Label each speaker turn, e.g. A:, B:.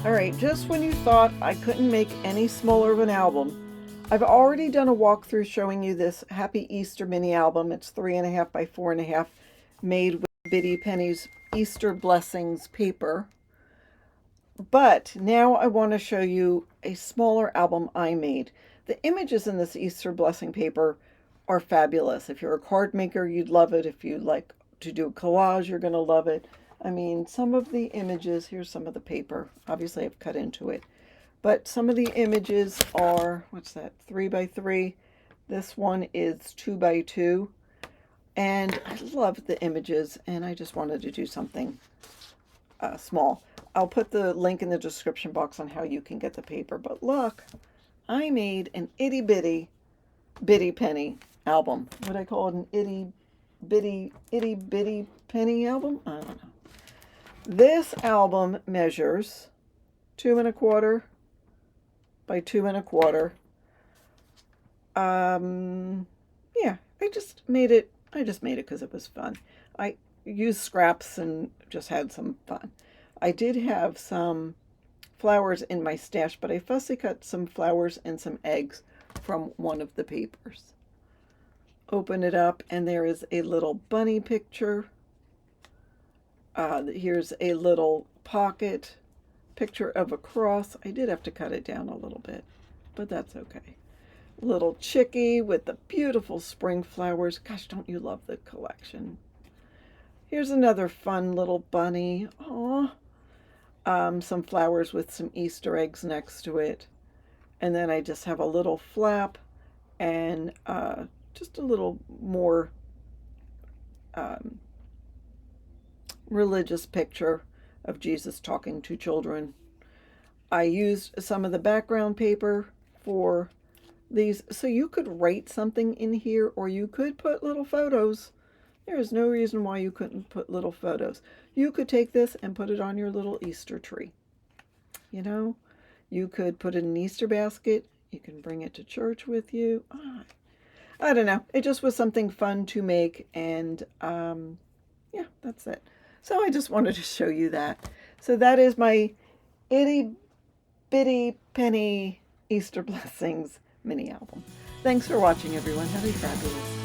A: All right, just when you thought I couldn't make any smaller of an album, I've already done a walkthrough showing you this Happy Easter mini album. It's 3.5 by 4.5, made with Bitty Penny's Easter Blessings paper. But now I want to show you a smaller album I made. The images in this Easter Blessing paper are fabulous. If you're a card maker, you'd love it. If you like to do collage, you're going to love it. I mean, some of the images, here's some of the paper. Obviously, I've cut into it. But some of the images are, what's that, 3 by 3. This one is 2 by 2. And I love the images, and I just wanted to do something small. I'll put the link in the description box on how you can get the paper. But look, I made an itty bitty penny album. Would I call it an itty bitty penny album? I don't know. This album measures 2.25 by 2.25. Yeah, I just made it because it was fun. I used scraps and just had some fun. I did have some flowers in my stash, but I fussy cut some flowers and some eggs from one of the papers. Open it up, and there is a little bunny picture. Here's a little pocket picture of a cross. I did have to cut it down a little bit, but that's okay. Little chickie with the beautiful spring flowers. Gosh, don't you love the collection? Here's another fun little bunny. Aww. Some flowers with some Easter eggs next to it. And then I just have a little flap and just a little more religious picture of Jesus talking to children. I used some of the background paper for these, so you could write something in here, or you could put little photos. There is no reason why you couldn't put little photos. You could take this and put it on your little Easter tree. You know, you could put it in an Easter basket. You can bring it to church with you. I don't know. It just was something fun to make, and yeah, that's it. So I just wanted to show you that. So that is my itty bitty penny Easter Blessings mini album. Thanks for watching, everyone. Have a fabulous day.